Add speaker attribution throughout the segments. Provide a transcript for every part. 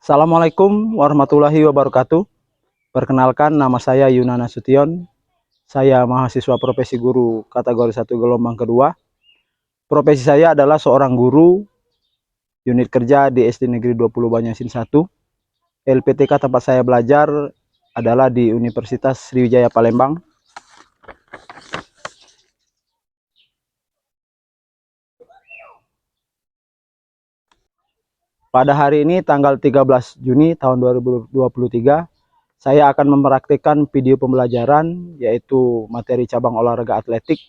Speaker 1: Assalamualaikum warahmatullahi wabarakatuh. Perkenalkan, nama saya Yunan Nasution. Saya mahasiswa profesi guru kategori 1 gelombang kedua. Profesi saya adalah seorang guru unit kerja di SD Negeri 20 Banyasin 1. LPTK tempat saya belajar adalah di Universitas Sriwijaya Palembang. Pada hari ini tanggal 13 Juni tahun 2023, saya akan mempraktikkan video pembelajaran yaitu materi cabang olahraga atletik,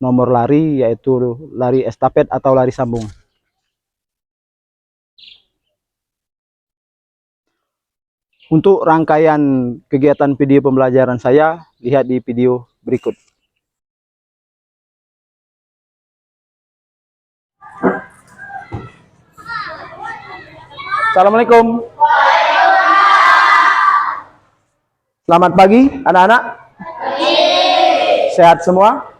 Speaker 1: nomor lari yaitu lari estafet atau lari sambung. Untuk rangkaian kegiatan video pembelajaran saya, lihat di video berikut. Assalamualaikum. Selamat pagi anak-anak. Sehat semua?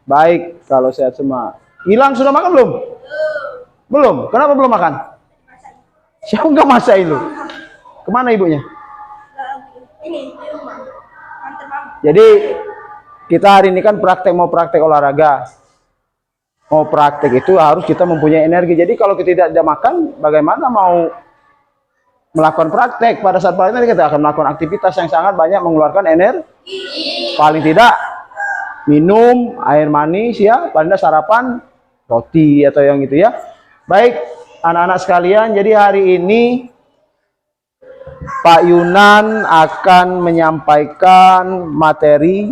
Speaker 1: Baik, kalau sehat semua. Hilang sudah makan belum? Belum. Kenapa belum makan? Siapa nggak masak itu? Kemana ibunya? Ini di rumah. Jadi kita hari ini kan mau praktek olahraga. Mau praktek itu harus kita mempunyai energi. Jadi kalau kita tidak makan, bagaimana mau melakukan praktek? Pada saat praktek kita akan melakukan aktivitas yang sangat banyak mengeluarkan energi. Paling tidak minum air manis ya, paling tidak sarapan roti atau yang gitu ya. Baik anak-anak sekalian, jadi hari ini Pak Yunan akan menyampaikan materi.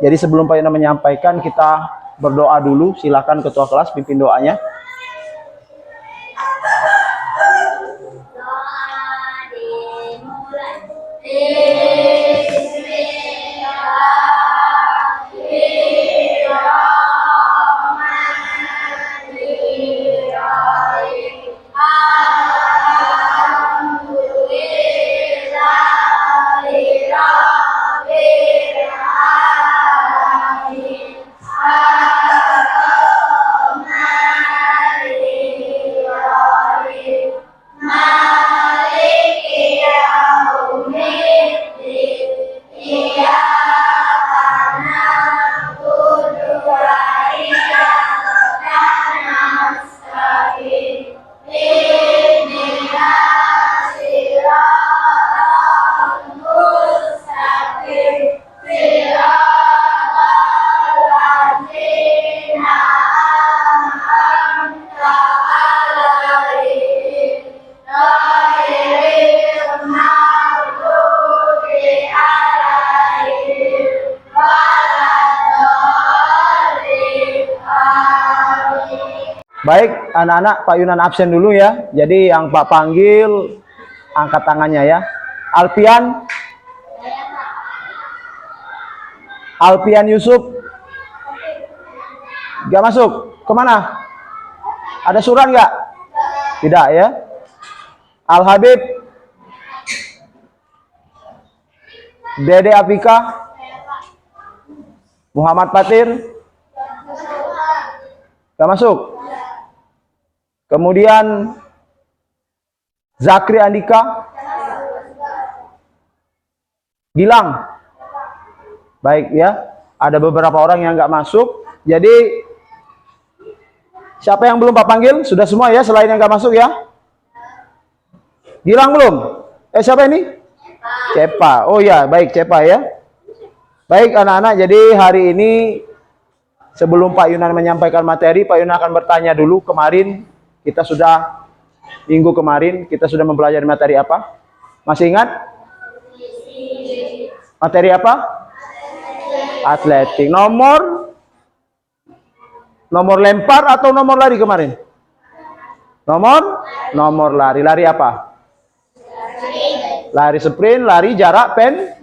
Speaker 1: Jadi sebelum Pak Yunan menyampaikan, kita berdoa dulu. Silakan ketua kelas pimpin doanya. Baik anak-anak, Pak Yunan absen dulu ya. Jadi yang Pak panggil angkat tangannya ya. Alfian Yusuf gak masuk. Kemana? Ada surat nggak? Tidak ya. Al Habib, Dede Afika, Muhammad Fatir gak masuk. Kemudian Zakri Andika, Gilang. Baik ya, ada beberapa orang yang nggak masuk. Jadi siapa yang belum Pak panggil? Sudah semua ya, selain yang nggak masuk ya. Gilang belum? Siapa ini? Cepa. Oh ya, baik Cepa ya. Baik anak-anak, jadi hari ini sebelum Pak Yunan menyampaikan materi, Pak Yunan akan bertanya dulu. Kemarin kita sudah, minggu kemarin kita sudah mempelajari materi apa? Masih ingat? Materi apa? Atletik. Nomor lempar atau nomor lari kemarin? Nomor lari. Lari apa? Lari sprint, lari jarak pendek.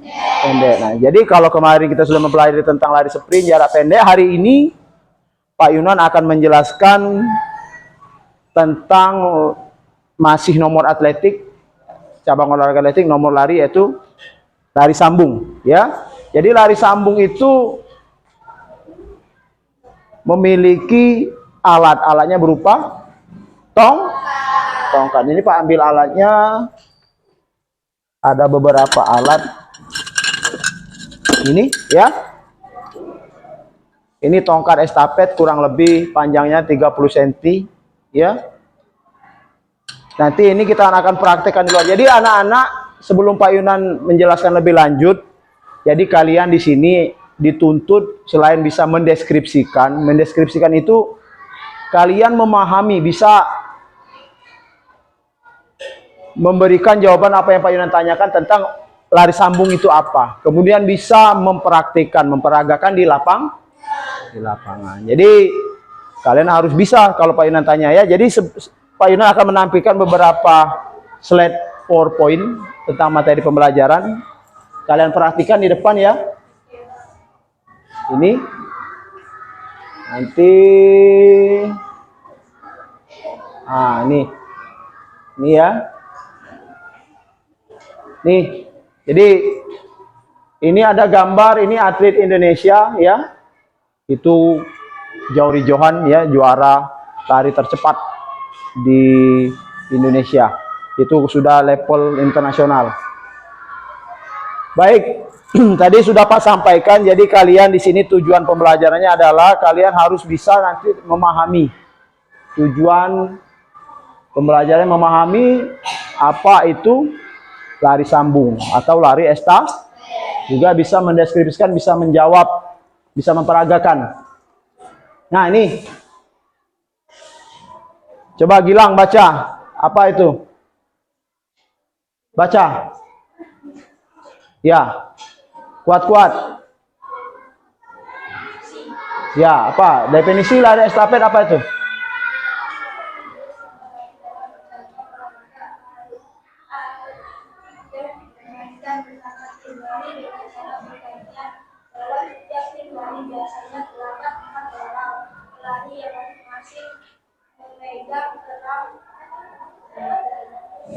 Speaker 1: Nah, jadi kalau kemarin kita sudah mempelajari tentang lari sprint, jarak pendek, hari ini Pak Yunan akan menjelaskan tentang masih nomor atletik, cabang olahraga atletik, nomor lari yaitu lari sambung ya. Jadi lari sambung itu memiliki alat-alatnya berupa tongkat. Ini Pak ambil alatnya. Ada beberapa alat. Ini ya. Ini tongkat estafet kurang lebih panjangnya 30 cm ya. Nanti ini kita akan praktekkan di luar. Jadi anak-anak, sebelum Pak Yunan menjelaskan lebih lanjut, jadi kalian di sini dituntut selain bisa mendeskripsikan itu kalian memahami, bisa memberikan jawaban apa yang Pak Yunan tanyakan tentang lari sambung itu apa. Kemudian bisa mempraktikkan, memperagakan di lapangan. Jadi kalian harus bisa kalau Pak Yunan tanya ya. Jadi Pak Yunan akan menampilkan beberapa slide PowerPoint tentang materi pembelajaran. Kalian perhatikan di depan ya. Ini nanti ini ya. Nih. Jadi ini ada gambar, ini atlet Indonesia ya. Itu Jauri Johan ya, juara lari tercepat di Indonesia. Itu sudah level internasional. Baik, tadi sudah Pak sampaikan. Jadi kalian di sini tujuan pembelajarannya adalah kalian harus bisa nanti memahami. Tujuan pembelajaran memahami apa itu lari sambung atau lari estafet. Juga bisa mendeskripsikan, bisa menjawab, bisa memperagakan. Nah ini, coba Gilang baca, apa itu? Baca. Ya, kuat-kuat. Ya, apa? Definisi lari estafet apa itu?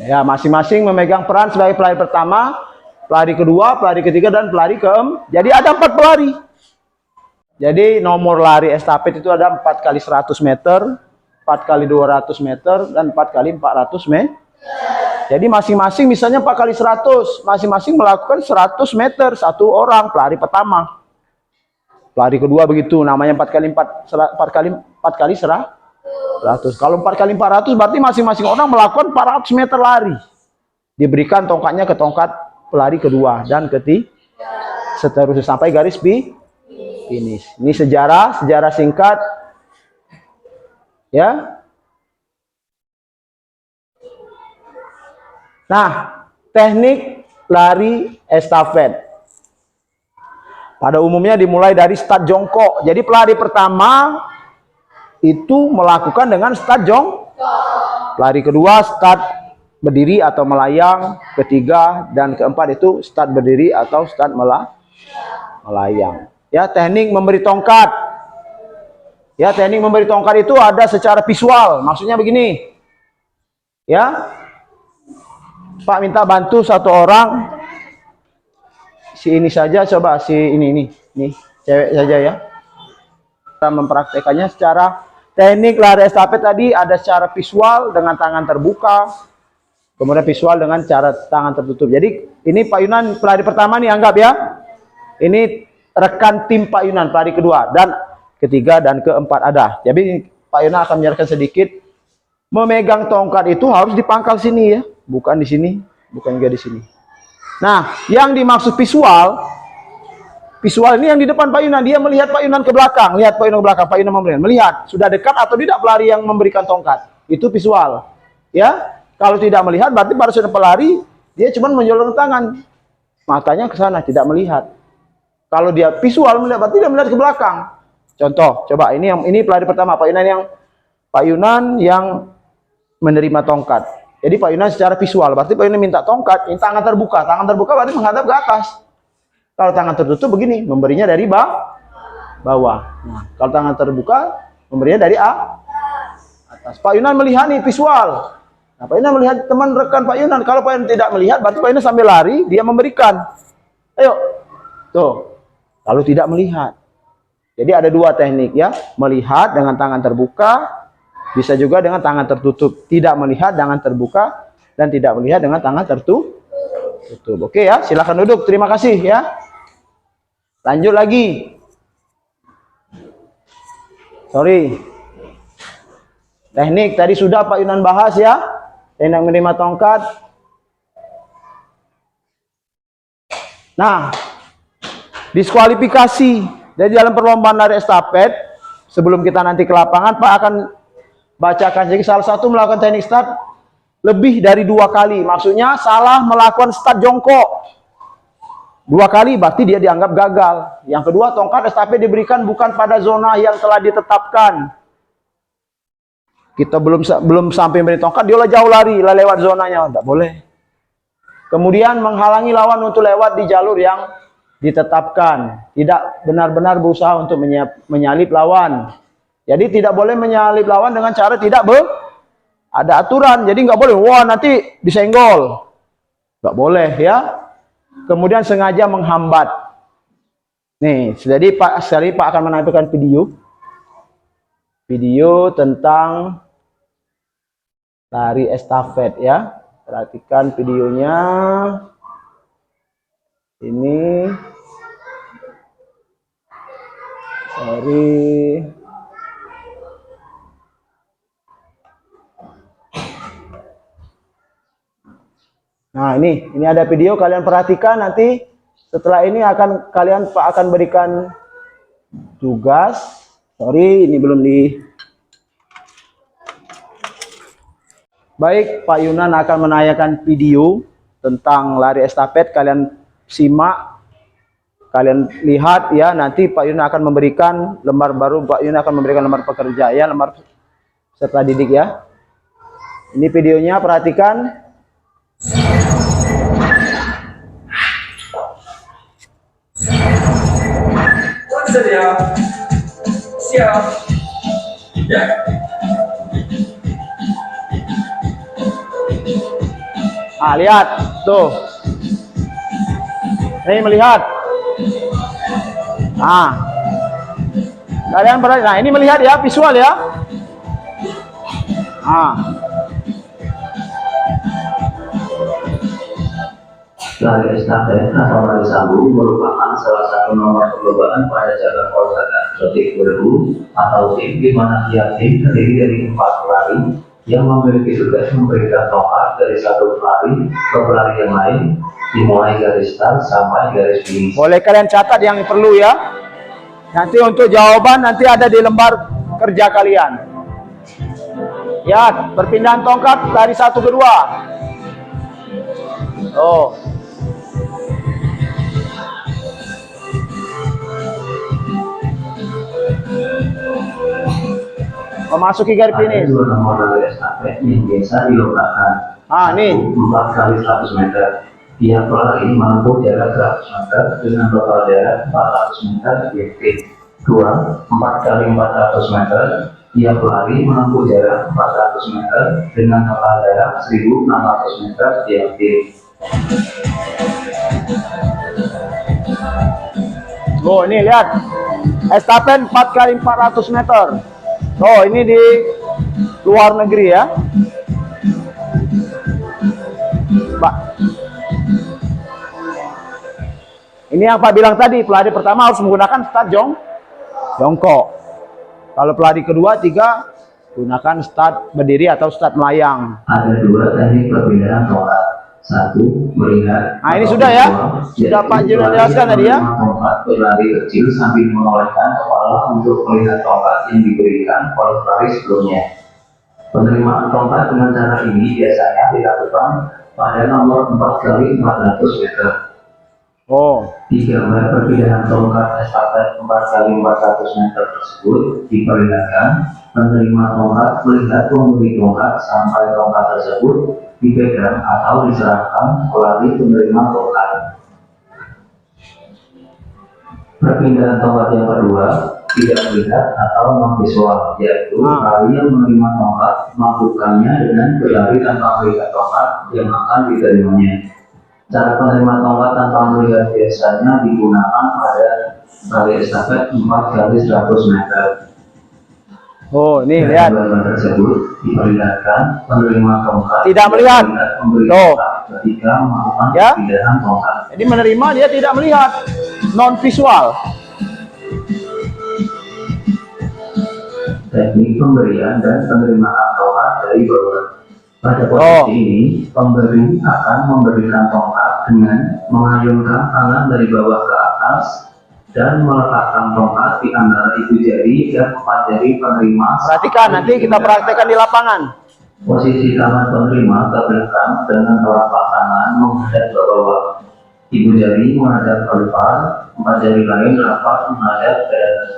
Speaker 1: Ya, masing-masing memegang peran sebagai pelari pertama, pelari kedua, pelari ketiga, dan pelari keempat. Jadi ada 4 pelari. Jadi nomor lari estafet itu ada 4 kali 100 meter, 4 kali 200 meter, dan 4 kali 400 meter. Jadi masing-masing misalnya 4 kali 100, masing-masing melakukan 100 meter, satu orang pelari pertama. Pelari kedua begitu, namanya 4 kali 100. Kalau 4 kali 400 berarti masing-masing orang melakukan 400 meter lari. Diberikan tongkatnya ke tongkat pelari kedua dan ketiga, seterusnya sampai garis finish. Ini sejarah singkat ya. Nah, teknik lari estafet pada umumnya dimulai dari start jongkok. Jadi pelari pertama itu melakukan dengan start jongkok. Pelari kedua start berdiri atau melayang, ketiga dan keempat itu start berdiri atau start melayang. Ya, teknik memberi tongkat. Ya, teknik memberi tongkat itu ada secara visual. Maksudnya begini. Ya. Pak minta bantu satu orang. Si ini saja, coba si ini cewek saja ya. Kita mempraktekannya secara teknik lari estafet tadi ada secara visual dengan tangan terbuka, kemudian visual dengan cara tangan tertutup. Jadi ini Pak Yunan pelari pertama nih, anggap ya. Ini rekan tim Pak Yunan pelari kedua dan ketiga dan keempat ada. Jadi Pak Yunan akan menjelaskan sedikit. Memegang tongkat itu harus di pangkal sini ya, bukan di sini, bukan juga di sini. Nah, yang dimaksud visual ini yang di depan Pak Yunan, dia melihat Pak Yunan ke belakang, lihat Pak Yunan ke belakang, Pak Yunan melihat sudah dekat atau tidak pelari yang memberikan tongkat, itu visual. Ya, kalau tidak melihat berarti pada saat pelari dia cuma menjulurkan tangan, matanya ke sana, tidak melihat. Kalau dia visual melihat, berarti dia melihat ke belakang. Contoh, coba ini pelari pertama Pak Yunan yang menerima tongkat. Jadi Pak Yunan secara visual, berarti Pak Yunan minta tongkat, ini tangan terbuka berarti menghadap ke atas. Kalau tangan tertutup begini, memberinya dari bawah. Nah, kalau tangan terbuka, memberinya dari atas. Pak Yunan melihat nih visual. Nah, Pak Yunan melihat teman rekan Pak Yunan. Kalau Pak Yunan tidak melihat, berarti Pak Yunan sambil lari, dia memberikan. Ayo, tuh. Lalu tidak melihat. Jadi ada dua teknik ya, melihat dengan tangan terbuka, Bisa juga dengan tangan tertutup, tidak melihat dengan terbuka, dan tidak melihat dengan tangan tertutup. Oke ya, silakan duduk. Terima kasih ya. Lanjut lagi. Sorry. Teknik tadi sudah Pak Yunan bahas ya. Teknik menerima tongkat. Nah, diskualifikasi. Jadi dalam perlombaan lari estafet, sebelum kita nanti ke lapangan, Pak akan bacakan. Jadi salah satu melakukan teknik start lebih dari 2 kali. Maksudnya salah melakukan start jongkok 2 kali, berarti dia dianggap gagal. Yang kedua, tongkat estafet diberikan bukan pada zona yang telah ditetapkan. Kita belum sampai beri tongkat, dia jauh lari, lewat zonanya, tidak boleh. Kemudian menghalangi lawan untuk lewat di jalur yang ditetapkan. Tidak benar-benar berusaha untuk menyalip lawan. Jadi tidak boleh menyalip lawan dengan cara tidak ada aturan. Jadi nggak boleh, wah nanti disenggol. Nggak boleh ya. Kemudian sengaja menghambat. Nih, jadi Pak akan menampilkan video tentang lari estafet ya. Perhatikan videonya. Ini. Sorry. Nah, ini ada video, kalian perhatikan. Nanti setelah ini Pak akan berikan tugas. Sorry, ini belum di. Baik, Pak Yunan akan menayangkan video tentang lari estafet. Kalian simak, kalian lihat ya. Nanti Pak Yunan akan memberikan lembar baru. Pak Yunan akan memberikan lembar pekerja ya, lembar serta didik ya. Ini videonya, perhatikan.
Speaker 2: Bersedia, siap, ya.
Speaker 1: Lihat tuh, ini melihat. Kalian perhatikan. Nah, ini melihat ya, visual ya.
Speaker 3: Lari estafet atau lari sambung merupakan salah satu nomor perlombaan pada cabang olahraga atletik bergu atau tim, di mana tiap tim terdiri dari 4 pelari yang memiliki tugas memberikan tongkat dari satu pelari ke pelari yang lain, dimulai garis start sampai garis finish.
Speaker 1: Boleh kalian catat yang perlu ya. Nanti untuk jawaban nanti ada di lembar kerja kalian. Ya, perpindahan tongkat dari 1 ke 2. Oh. Memasuki garis finish.
Speaker 3: Ada 2 nomor lari estafet yang biasa dilombakan.
Speaker 1: Nih.
Speaker 3: 4 kali 100 meter. Tiap pelari menempuh jarak 100 meter dengan total jarak 400 meter objektif. 2. 4 kali 400 meter. Tiap pelari menempuh jarak 400 meter dengan total jarak 1.600 meter objektif.
Speaker 1: Oh, ini lihat. Estafet 4 kali 400 meter. Oh, ini di luar negeri ya. Pak. Ini yang Pak bilang tadi, pelari pertama harus menggunakan start jongkok. Kalau pelari kedua, 3 gunakan start berdiri atau start melayang.
Speaker 3: Ada 2 teknik perbedaan tongkat. 1. Melihat.
Speaker 1: Nah, ini sudah ya. Sudah Pak Junan jelaskan tadi ya.
Speaker 3: Tongkat berlari kecil sambil menolehkan kepala untuk melihat tongkat yang diberikan oleh pelari sebelumnya. Penerimaan tongkat dengan cara ini biasanya dilakukan pada nomor 4 kali 400 meter.
Speaker 1: Oh.
Speaker 3: Di gambar perpindahan tongkat estafet 4 kali 400 meter tersebut diperlihatkan penerima tongkat melihat pemberi tongkat sampai tongkat tersebut dipegang atau diserahkan pelari penerima tongkat. Perpindahan tongkat yang kedua tidak melihat atau non-visual, yaitu pelari yang menerima tongkat melakukannya dengan berlari tanpa melihat tongkat yang akan diterimanya. Cara penerima tongkat tanpa melihat biasanya digunakan pada lari estafet 4 kali 100 meter.
Speaker 1: Oh, ini
Speaker 3: Dan
Speaker 1: lihat.
Speaker 3: gambar tersebut diperlihatkan penerima tongkat
Speaker 1: Tidak melihat.
Speaker 3: memberi
Speaker 1: Tuh.
Speaker 3: tongkat ketika melakukan
Speaker 1: Ya.
Speaker 3: perpindahan tongkat.
Speaker 1: Jadi menerima dia tidak melihat, non visual.
Speaker 3: Teknik pemberian dan penerimaan tongkat dari bawah. Pada posisi ini, pemberi akan memberikan tongkat dengan mengayunkan tangan dari bawah ke atas dan meletakkan tongkat di antara ibu jari dan empat jari penerima.
Speaker 1: Perhatikan, nanti kita praktekkan di lapangan.
Speaker 3: Posisi tangan penerima ke belakang dengan telapak tangan menghadap ke bawah. Ibu jari menghadap ke depan, empat jari lain rapat menghadap ke atas.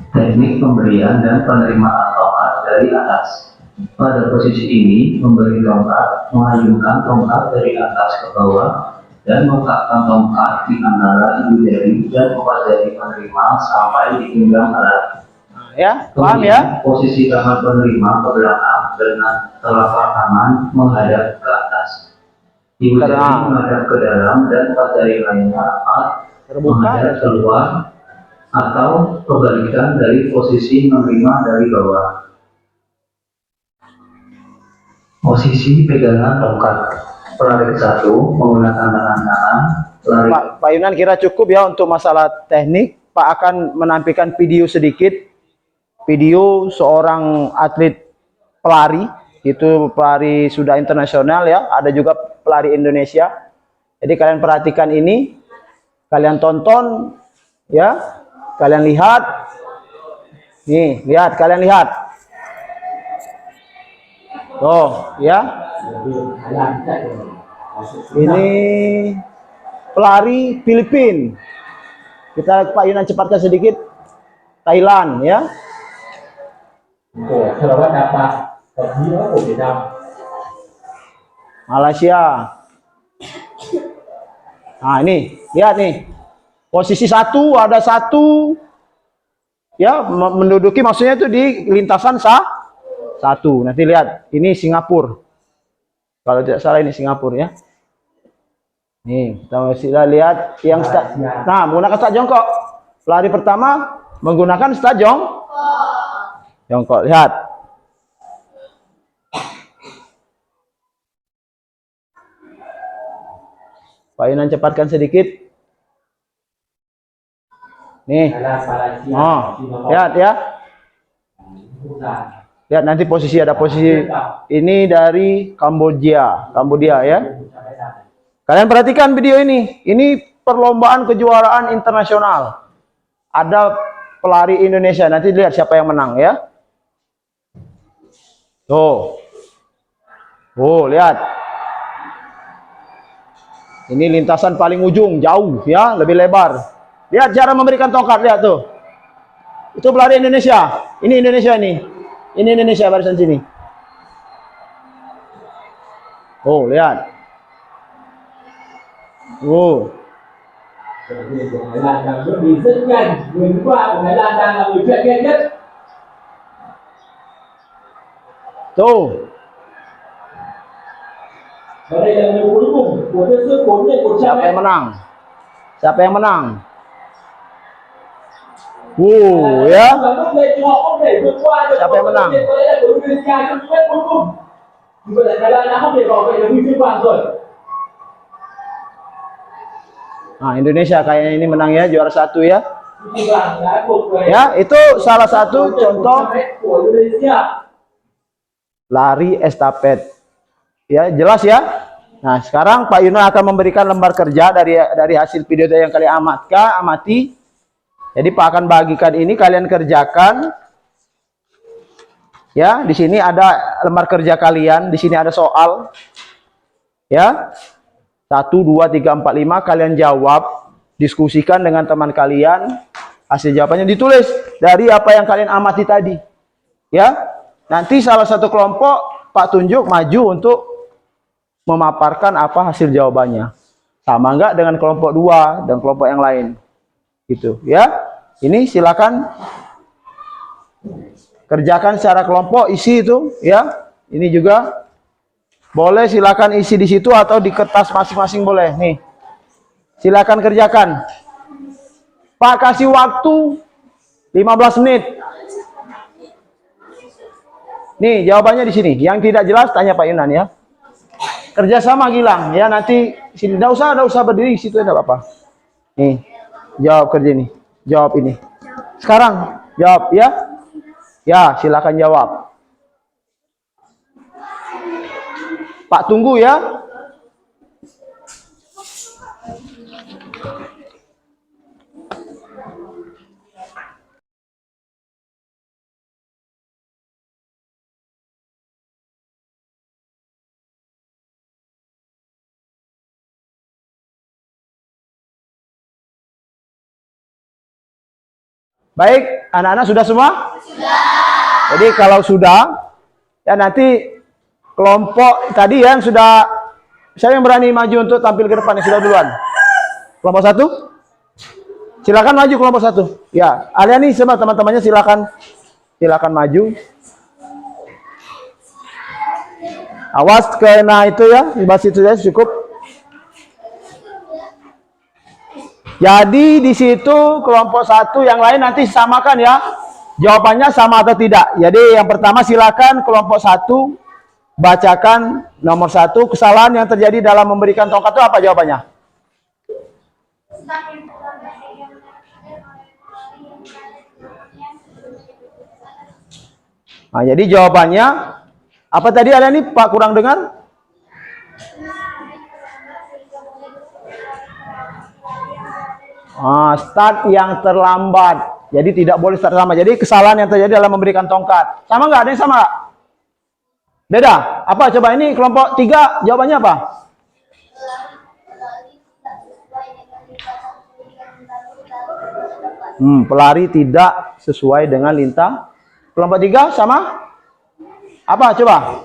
Speaker 3: Teknik pemberian dan penerimaan tongkat dari atas. Pada posisi ini, memberi tongkat mengayunkan tongkat dari atas ke bawah dan meletakkan tongkat di antara ibu jari dan empat jari penerima sampai di pinggang erat.
Speaker 1: Ya, paham ya?
Speaker 3: Posisi tangan penerima ke belakang dengan telapak tangan menghadap ke atas. Ibu jari menghadap ke dalam dan empat jari lainnya rapat menghadap keluar atau kebalikan dari posisi menerima dari bawah. Posisi pegangan tongkat. Pelari ke-1 menggunakan tangan kanan. Pelari
Speaker 1: Pak Yunan kira cukup ya untuk masalah teknik. Pak akan menampilkan video sedikit. Video seorang atlet pelari. Itu pelari sudah internasional ya. Ada juga pelari Indonesia. Jadi kalian perhatikan ini. Kalian tonton ya. Kalian lihat. Nih, lihat, kalian lihat. Tuh, ya. Ini pelari Filipina. Kita Pak Yunan cepatkan sedikit. Thailand, ya. Malaysia. Nah, ini, lihat nih. Posisi satu, ada satu. Ya, menduduki maksudnya itu di lintasan satu. Nanti lihat, ini Singapura. Kalau tidak salah ini Singapura ya. Nih, kita masih lihat yang nah, menggunakan start jongkok. Pelari pertama menggunakan start jongkok. Lihat. Pak Yunan cepatkan sedikit. Nih. Oh, lihat ya. Lihat nanti posisi ada posisi ini dari Kamboja ya. Kalian perhatikan video ini. Ini perlombaan kejuaraan internasional. Ada pelari Indonesia. Nanti lihat siapa yang menang ya. Tuh. Oh, lihat. Ini lintasan paling ujung, jauh ya, lebih lebar. Lihat cara memberikan tongkat, lihat tuh. Itu pelari Indonesia. Ini Indonesia ini. Ini Indonesia barisan sini. Oh, lihat. Oh. Tuh. Siapa yang menang? Siapa yang menang? Ya. Siapa yang menang? Nah, Indonesia kayaknya ini menang ya, juara 1 ya. Ya, itu salah satu contoh lari estafet. Ya, jelas ya. Nah, sekarang Pak Yunan akan memberikan lembar kerja dari hasil video yang kalian amati. Jadi Pak akan bagikan ini, kalian kerjakan. Ya, di sini ada lembar kerja kalian, di sini ada soal. Ya. 1 2 3 4 5 kalian jawab, diskusikan dengan teman kalian. Hasil jawabannya ditulis dari apa yang kalian amati tadi. Ya. Nanti salah satu kelompok Pak tunjuk maju untuk memaparkan apa hasil jawabannya. Sama enggak dengan kelompok 2 dan kelompok yang lain. Gitu, ya. Ini silakan kerjakan secara kelompok, isi itu, ya. Ini juga boleh silakan isi di situ atau di kertas masing-masing boleh. Nih. Silakan kerjakan. Pak kasih waktu 15 menit. Nih, jawabannya di sini. Yang tidak jelas tanya Pak Yunan ya. Kerjasama Gilang ya, nanti sini. Enggak usah berdiri di situ, enggak apa-apa. Nih, jawab kerja ini. Jawab ini. Sekarang jawab ya. Ya, silakan jawab. Pak tunggu ya. Baik, anak-anak sudah semua? Sudah. Jadi kalau sudah, ya nanti kelompok tadi yang sudah, siapa yang berani maju untuk tampil ke depan yang sudah duluan? Kelompok 1? Silakan maju kelompok 1. Ya, Aliani sama teman-temannya silakan maju. Awas kena itu ya, di situ ya cukup. Jadi di situ kelompok 1 yang lain nanti samakan ya. Jawabannya sama atau tidak. Jadi yang pertama silakan kelompok 1 bacakan nomor 1 kesalahan yang terjadi dalam memberikan tongkat itu apa jawabannya? Nah, jadi jawabannya apa tadi ada nih Pak kurang dengar? Start yang terlambat. Jadi tidak boleh start terlambat. Jadi kesalahan yang terjadi dalam memberikan tongkat. Sama nggak? Ada yang sama nggak? Beda? Apa? Coba ini kelompok 3 jawabannya apa? Pelari tidak sesuai dengan lintah. Kelompok 3 sama? Apa? Coba.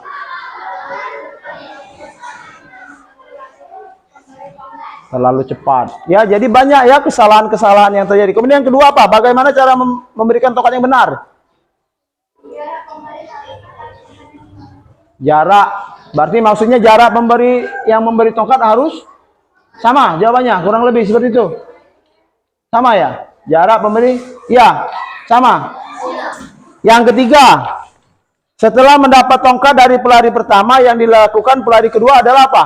Speaker 1: Terlalu cepat. Ya, jadi banyak ya kesalahan-kesalahan yang terjadi. Kemudian yang kedua apa? Bagaimana cara memberikan tongkat yang benar? Jarak. Berarti maksudnya jarak yang memberi tongkat harus sama jawabannya. Kurang lebih seperti itu. Sama ya? Jarak pemberi? Ya, sama. Yang ketiga, setelah mendapat tongkat dari pelari pertama, yang dilakukan pelari kedua adalah apa?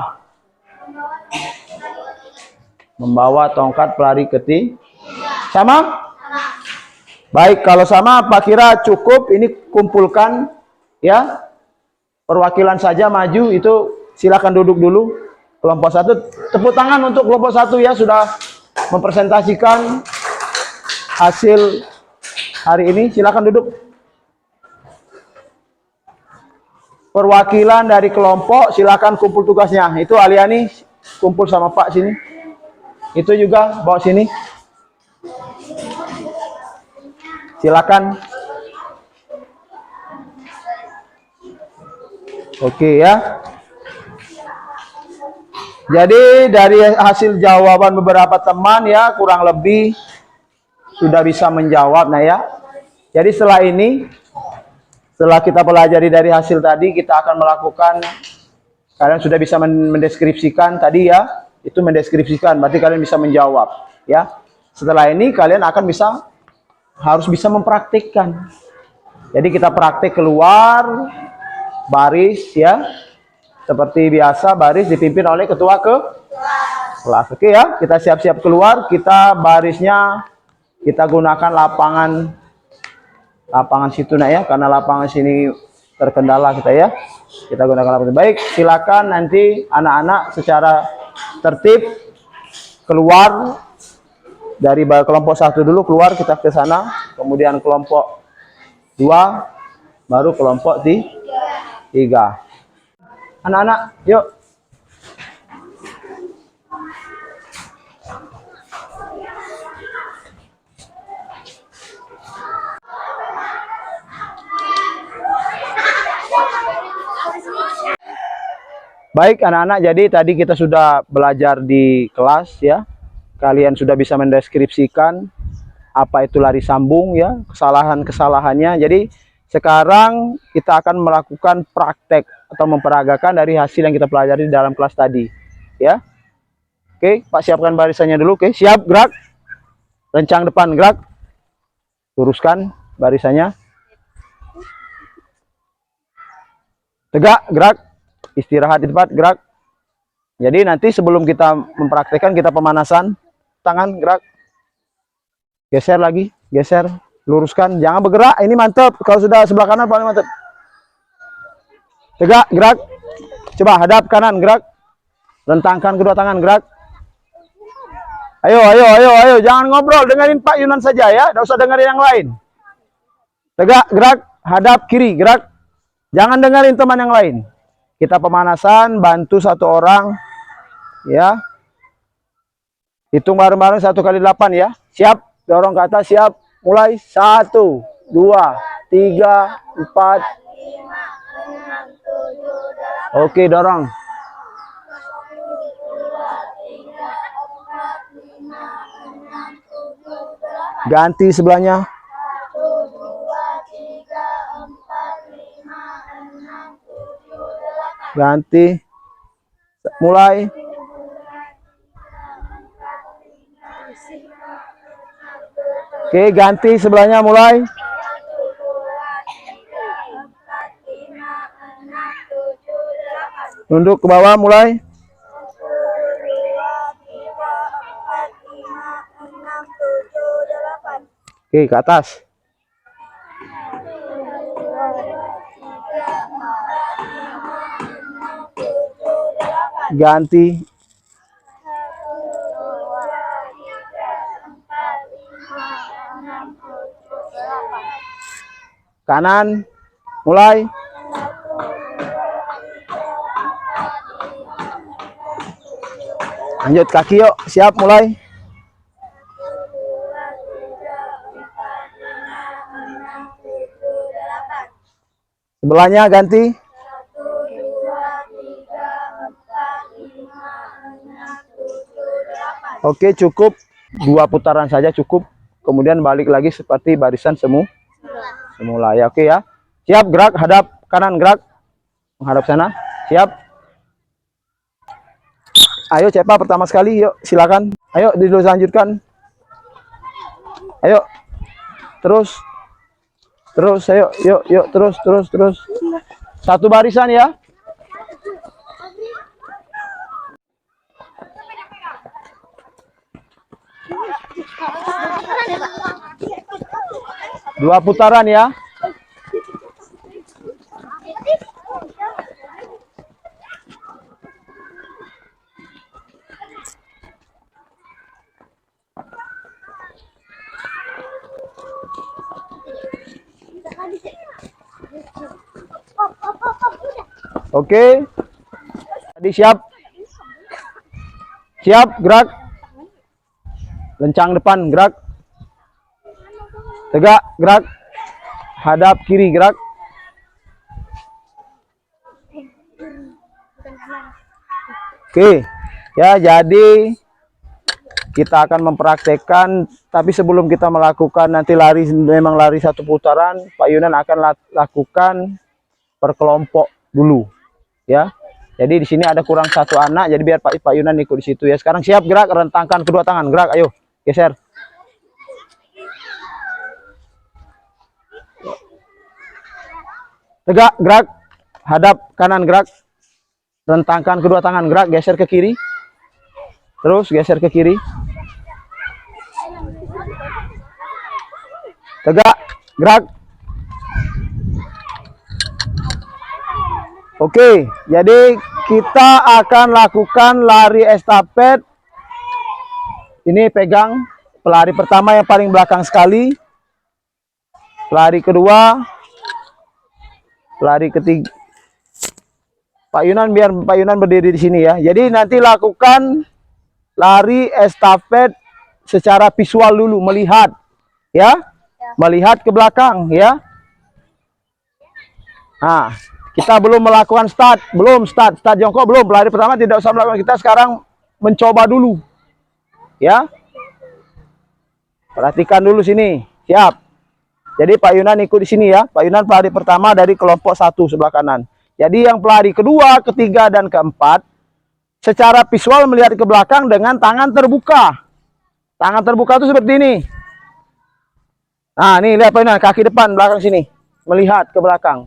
Speaker 1: Membawa tongkat pelari ketiga. Sama? Baik, kalau sama Pak kira cukup. Ini kumpulkan ya. Perwakilan saja maju itu silakan duduk dulu. Kelompok 1 tepuk tangan untuk kelompok 1 ya sudah mempresentasikan hasil hari ini. Silakan duduk. Perwakilan dari kelompok silakan kumpul tugasnya. Itu Aliani kumpul sama Pak sini. Itu juga bawa sini. Silakan. Oke ya. Jadi dari hasil jawaban beberapa teman ya kurang lebih sudah bisa menjawab. Nah ya. Jadi setelah ini, setelah kita pelajari dari hasil tadi, kita akan melakukan, kalian sudah bisa mendeskripsikan tadi ya. Itu mendeskripsikan, berarti kalian bisa menjawab ya. Setelah ini kalian akan harus bisa mempraktikkan. Jadi kita praktik keluar baris ya. Seperti biasa baris dipimpin oleh ketua kelas. Oke ya, kita siap-siap keluar, kita barisnya kita gunakan lapangan situ nak ya, karena lapangan sini terkendala kita ya. Kita gunakan lapangan. Baik, silakan nanti anak-anak secara tertib keluar dari kelompok 1 dulu keluar, kita ke sana, kemudian kelompok 2, baru kelompok 3. Anak-anak, yuk. Baik anak-anak, jadi tadi kita sudah belajar di kelas ya. Kalian sudah bisa mendeskripsikan apa itu lari sambung ya, kesalahan-kesalahannya. Jadi sekarang kita akan melakukan praktek atau memperagakan dari hasil yang kita pelajari di dalam kelas tadi ya. Oke, Pak siapkan barisannya dulu. Oke, siap, gerak. Rencang depan, gerak. Luruskan barisannya. Tegak, gerak. Istirahat di tempat, gerak. Jadi nanti sebelum kita mempraktekkan, kita pemanasan. Tangan, gerak. Geser lagi, geser. Luruskan, jangan bergerak. Ini mantap. Kalau sudah sebelah kanan paling mantap. Tegak, gerak. Coba hadap kanan, gerak. Rentangkan kedua tangan, gerak. Ayo, ayo, ayo, ayo. Jangan ngobrol, dengerin Pak Yunan saja ya. Tidak usah dengerin yang lain. Tegak, gerak. Hadap kiri, gerak. Jangan dengerin teman yang lain. Kita pemanasan, bantu satu orang. Ya. Hitung bareng-bareng 1 kali 8 ya. Siap, dorong ke atas, siap. Mulai 1, 2, 3, 4. Oke, dorong. Ganti sebelahnya. Ganti. Mulai. Oke, ganti sebelahnya, mulai. Nunduk ke bawah, mulai. Oke, ke atas. Ganti. Kanan, mulai. Lanjut kaki yuk, siap, mulai. Sebelahnya ganti. Oke, cukup 2 putaran saja cukup. Kemudian balik lagi seperti barisan semula ya. Oke ya. Siap, gerak, hadap kanan, gerak. Menghadap sana. Siap. Ayo cepat pertama sekali, yuk silakan. Ayo dilanjutkan. Ayo. Terus. Terus, ayo, yuk, terus. Satu barisan ya. Dua putaran ya. Oke. Tadi siap. Siap, gerak. Lencang depan, gerak. Tegak, gerak. Hadap kiri, gerak. Oke. Ya, jadi kita akan mempraktekkan, tapi sebelum kita melakukan nanti lari, memang lari 1 putaran, Pak Yunan akan lakukan per kelompok dulu. Ya. Jadi di sini ada kurang 1 anak, jadi biar Pak Yunan ikut di situ ya. Sekarang siap, gerak, rentangkan kedua tangan, gerak, ayo, geser. Tegak, gerak, hadap kanan, gerak, rentangkan kedua tangan, gerak, geser ke kiri, terus geser ke kiri. Tegak, gerak. Oke, jadi kita akan lakukan lari estafet. Ini pegang pelari pertama yang paling belakang sekali. Pelari kedua. Pelari ketiga. Pak Yunan, biar Pak Yunan berdiri di sini ya. Jadi nanti lakukan lari estafet secara visual dulu, melihat ya. Melihat ke belakang ya. Nah, kita belum melakukan start jongkok belum. Pelari pertama tidak usah melakukan, kita sekarang mencoba dulu. Ya. Perhatikan dulu sini. Siap. Jadi Pak Yunan ikut di sini ya. Pak Yunan pelari pertama dari kelompok 1 sebelah kanan. Jadi yang pelari kedua, ketiga dan keempat secara visual melihat ke belakang dengan tangan terbuka. Tangan terbuka itu seperti ini. Nah, nih lihat Pak Yunan, kaki depan, belakang sini. Melihat ke belakang.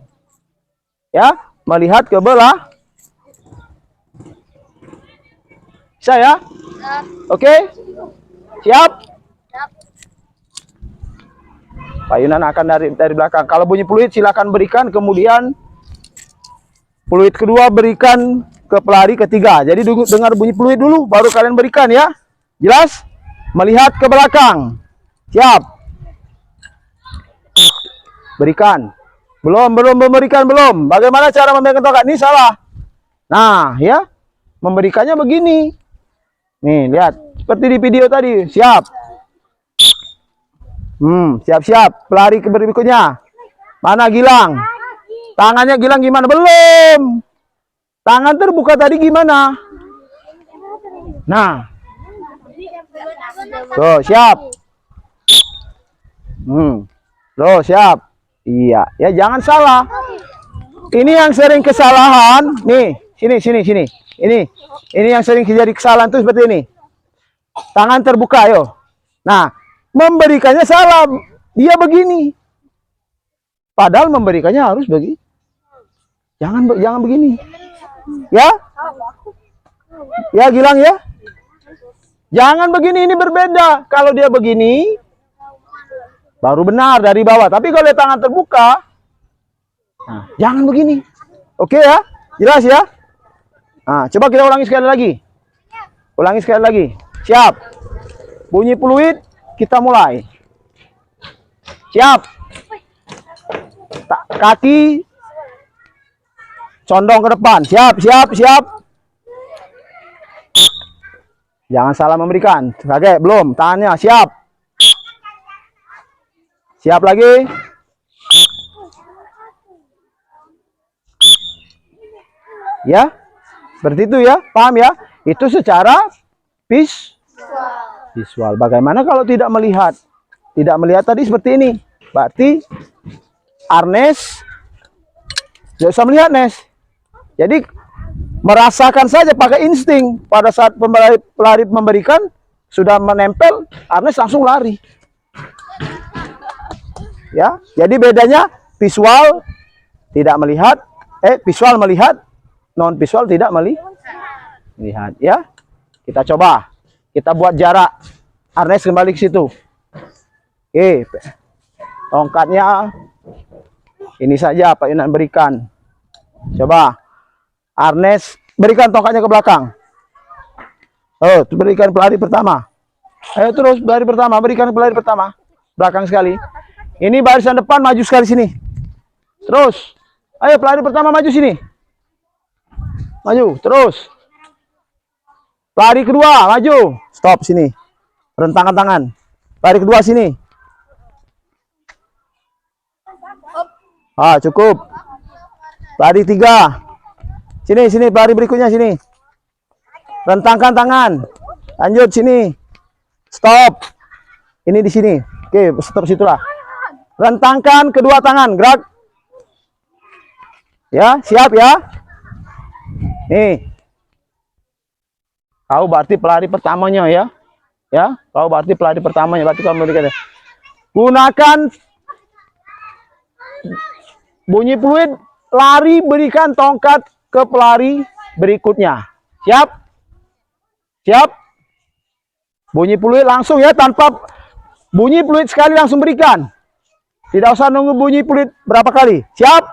Speaker 1: Ya, melihat ke belah. Bisa ya? Oke? Siap? Pak Yunan akan dari belakang. Kalau bunyi peluit silakan berikan, kemudian peluit kedua berikan ke pelari ketiga. Jadi dengar bunyi peluit dulu, baru kalian berikan ya. Jelas? Melihat ke belakang. Siap? Berikan. Belum memberikan belum. Bagaimana cara memberikan tongkat? Ini salah. Nah, ya. Memberikannya begini. Nih, lihat. Seperti di video tadi. Siap. Siap-siap. Pelari ke berikutnya. Mana Gilang? Tangannya Gilang gimana? Belum. Tangan terbuka tadi gimana? Nah. Tuh, siap. Tuh, siap. Iya, ya jangan salah. Ini yang sering kesalahan. Nih, sini. Ini yang sering terjadi kesalahan tuh seperti ini. Tangan terbuka, ayo. Nah, memberikannya salah. Dia begini. Padahal memberikannya harus begini. Jangan begini. Ya? Ya, Gilang ya? Jangan begini, ini berbeda. Kalau dia begini, baru benar dari bawah. Tapi kalau dia tangan terbuka, nah, jangan begini. Oke ya? Jelas ya? Nah, coba kita ulangi sekali lagi. Ulangi sekali lagi. Siap. Bunyi peluit, kita mulai. Siap. Kaki condong ke depan. Siap. Jangan salah memberikan. Oke, belum. Tangannya siap. Siap lagi. Ya. Seperti itu ya. Paham ya? Itu secara visual. Bagaimana kalau tidak melihat? Tidak melihat tadi seperti ini. Berarti Arnes tidak usah melihat, Nes. Jadi merasakan saja pakai insting. Pada saat pelari memberikan, sudah menempel, Arnes langsung lari. Ya, jadi bedanya visual tidak melihat, visual melihat, non visual tidak melihat. Ya, kita coba, kita buat jarak. Arnes kembali ke situ. Oke, tongkatnya ini saja Pak Yunan berikan. Coba. Arnes berikan tongkatnya ke belakang. Oh, berikan pelari pertama. Ayo terus pelari pertama, berikan pelari pertama. Belakang sekali. Ini barisan depan maju sekali sini. Terus. Ayo pelari pertama maju sini. Maju, terus. Pelari kedua maju. Stop sini. Rentangkan tangan. Pelari kedua sini. Ah, cukup. Pelari tiga. Sini, pelari berikutnya sini. Rentangkan tangan. Lanjut sini. Stop. Ini di sini. Oke, stop situlah. Rentangkan kedua tangan, gerak. Ya, siap ya. Nih. Kau berarti pelari pertamanya ya. Ya, kau berarti pelari pertamanya. Berarti kamu berikan. Gunakan bunyi peluit, lari, berikan tongkat ke pelari berikutnya. Siap? Siap? Bunyi peluit langsung ya, tanpa bunyi peluit sekali langsung berikan. Tidak usah nunggu bunyi peluit berapa kali. Siap?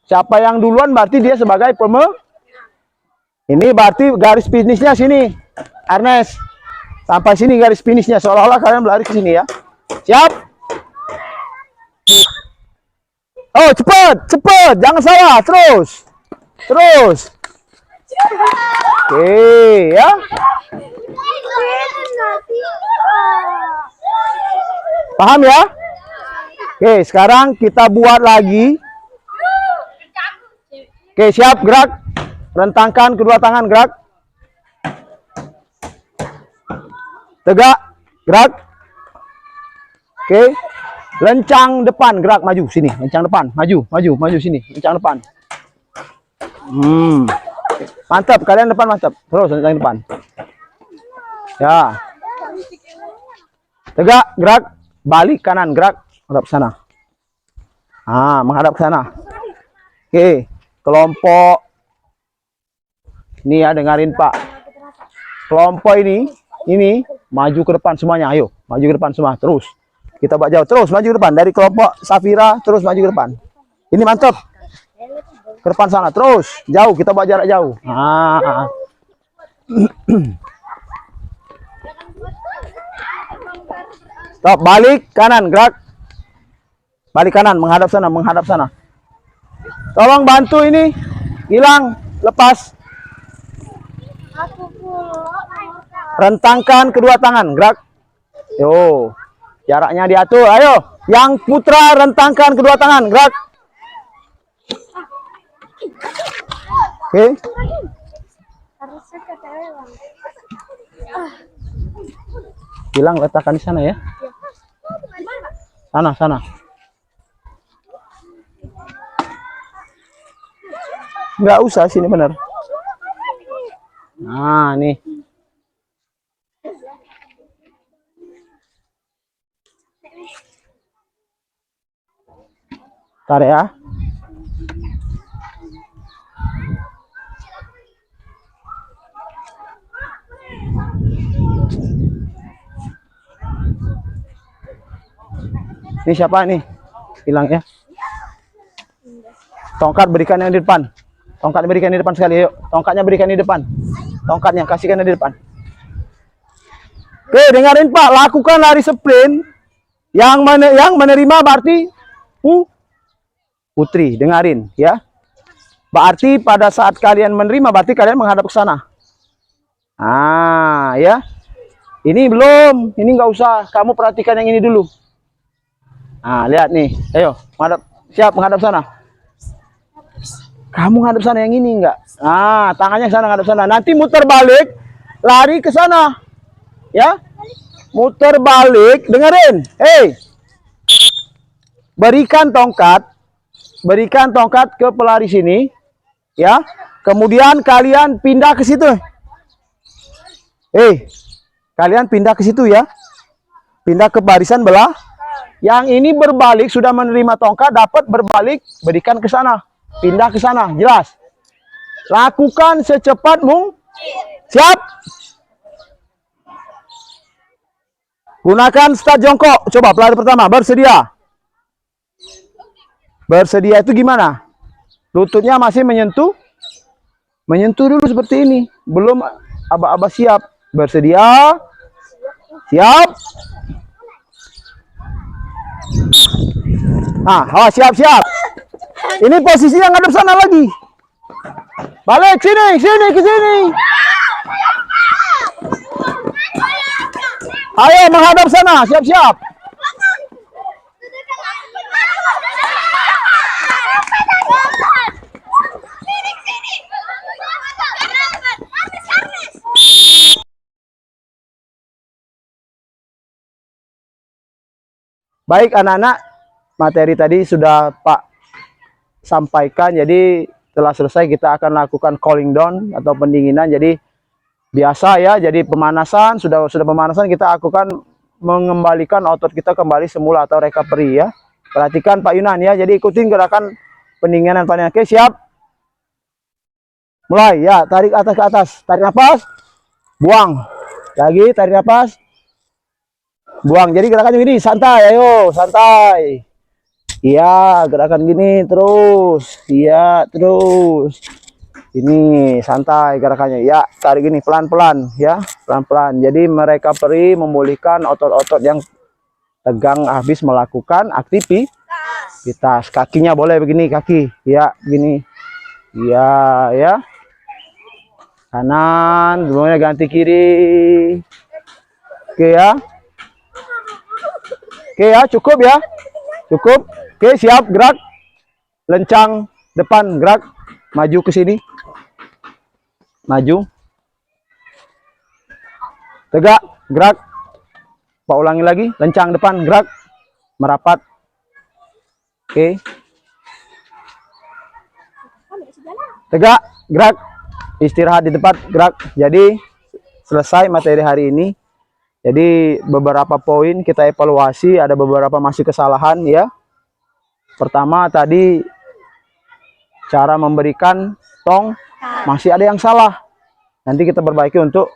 Speaker 1: Siapa yang duluan berarti dia sebagai ini berarti garis finishnya sini. Arnes. Sampai sini garis finishnya, seolah-olah kalian berlari ke sini ya. Siap? Oh, cepat, jangan salah, terus. Oke, ya. Paham ya? Oke, sekarang kita buat lagi. Oke, siap, gerak. Rentangkan kedua tangan, gerak. Tegak, gerak. Oke. Lencang depan, gerak maju sini, lencang depan, maju sini, lencang depan. Mantap, kalian depan mantap. Terus lencang depan. Ya. Tegak, gerak. balik kanan, gerak, menghadap sana. Menghadap ke sana. Oke, kelompok ini ya, dengarin Pak. Kelompok ini maju ke depan semuanya. Ayo, maju ke depan semua. Terus kita bawa jauh. Terus maju ke depan dari kelompok Safira. Terus maju ke depan. Ini mantap. Ke depan sana. Terus jauh. Kita bawa jarak jauh. Stop. Balik kanan. Gerak. Balik kanan. Menghadap sana. Menghadap sana. Tolong bantu ini. Hilang. Lepas. Rentangkan kedua tangan, gerak. Yo, jaraknya diatur. Ayo, yang putra rentangkan kedua tangan, gerak. Oke. Hilang, letakkan di sana ya. Sana. Nggak usah, sini bener. Nih. Tarik ya. Ini siapa nih? Hilang ya. Tongkat berikan yang di depan. Tongkat berikan di depan sekali, yuk. Tongkatnya berikan di depan. Tongkatnya kasihkan di depan. Oke, dengarin Pak, lakukan lari sprint. Yang menerima berarti putri, dengarin ya. Berarti pada saat kalian menerima berarti kalian menghadap ke sana. Ya. Ini belum, ini nggak usah. Kamu perhatikan yang ini dulu. Lihat nih. Ayo, menghadap. Siap menghadap sana. Kamu menghadap sana yang ini enggak? Tangannya ke sana, menghadap sana. Nanti muter balik, lari ke sana. Ya. Muter balik, dengerin. Berikan tongkat ke pelari sini, ya. Kemudian kalian pindah ke situ. Kalian pindah ke situ ya. Pindah ke barisan belah. Yang ini berbalik sudah menerima tongkat, dapat berbalik, berikan ke sana. Pindah ke sana, jelas. Lakukan secepat mungkin. Siap. Gunakan start jongkok. Coba pelari pertama, bersedia. Bersedia itu gimana? Lututnya masih menyentuh. Menyentuh dulu seperti ini. Belum aba-aba siap. Bersedia. Siap. Siap. Ini posisinya ngadep sana lagi. Balik sini, ke sini. Ayo menghadap sana, siap-siap. Baik anak-anak, materi tadi sudah Pak sampaikan. Jadi setelah selesai kita akan lakukan cooling down atau pendinginan. Jadi biasa ya, jadi pemanasan, sudah pemanasan kita lakukan mengembalikan otot kita kembali semula atau recovery ya. Perhatikan Pak Yunan ya, jadi ikutin gerakan pendinginan. Oke, siap. Mulai ya, tarik atas ke atas, tarik nafas, buang. Lagi tarik nafas, buang. Jadi gerakannya gini, santai, ayo, santai. Iya, gerakan gini terus. Iya, terus. Ini santai gerakannya. Ya, tarik gini pelan-pelan ya, pelan-pelan. Jadi merecovery, memulihkan otot-otot yang tegang habis melakukan aktivitas. Kakinya boleh begini, kaki. Ya, gini. Iya, ya. Kanan, kemudian ganti kiri. Oke ya. Oke ya, cukup ya. Cukup. Oke, siap, gerak. Lencang depan, gerak. Maju ke sini. Maju. Tegak, gerak. Pak ulangi lagi, lencang depan, gerak. Merapat. Oke. Tegak, gerak. Istirahat di tempat, gerak. Jadi selesai materi hari ini. Jadi beberapa poin kita evaluasi, ada beberapa masih kesalahan ya. Pertama tadi cara memberikan tong masih ada yang salah. Nanti kita perbaiki untuk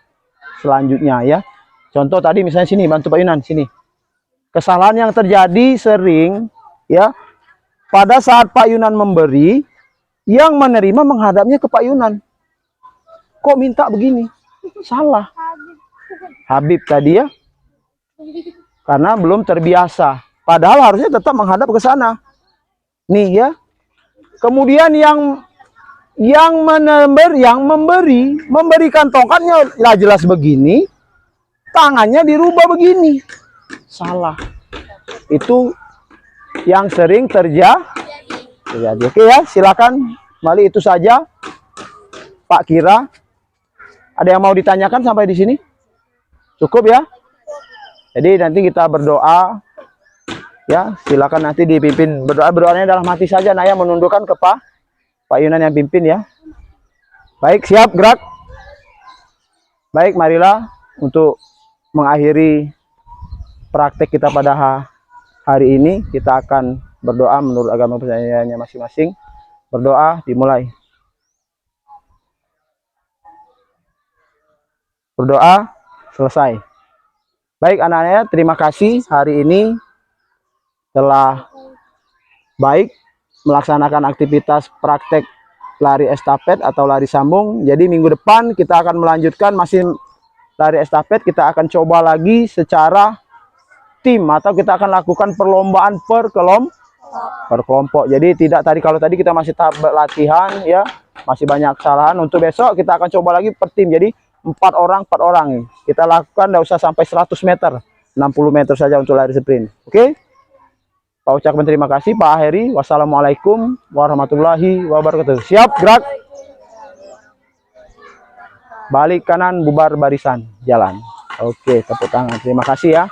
Speaker 1: selanjutnya ya. Contoh tadi misalnya sini, bantu Pak Yunan sini. Kesalahan yang terjadi sering ya, pada saat Pak Yunan memberi, yang menerima menghadapnya ke Pak Yunan. Kok minta begini? Salah. Habib tadi ya, karena belum terbiasa. Padahal harusnya tetap menghadap ke sana. Nih ya. Kemudian yang memberikan tongkatnya jelas begini, tangannya dirubah begini. Salah. Itu yang sering terjadi. Oke ya, silakan. Kembali itu saja Pak Kira. Ada yang mau ditanyakan sampai di sini? Cukup ya? Jadi nanti kita berdoa ya, silakan nanti dipimpin berdoanya dalam hati saja. Naya menundukkan ke Pak Yunan yang pimpin ya. Baik, siap gerak. Baik, marilah untuk mengakhiri praktek kita pada hari ini, kita akan berdoa menurut agama percayaannya masing-masing. Berdoa dimulai. Berdoa selesai. Baik anak-anaknya, terima kasih hari ini telah baik melaksanakan aktivitas praktek lari estafet atau lari sambung. Jadi minggu depan kita akan melanjutkan masih lari estafet, kita akan coba lagi secara tim atau kita akan lakukan perlombaan per kelompok. Jadi tidak kalau tadi kita masih tahap latihan ya, masih banyak kesalahan. Untuk besok kita akan coba lagi per tim. Jadi 4 orang. Kita lakukan, tidak usah sampai 100 meter, 60 meter saja untuk lari sprint. Oke? Pak ucapkan terima kasih Pak Heri. Wassalamualaikum warahmatullahi wabarakatuh. Siap, gerak. Balik kanan, bubar barisan, jalan. Oke, tepuk tangan. Terima kasih ya.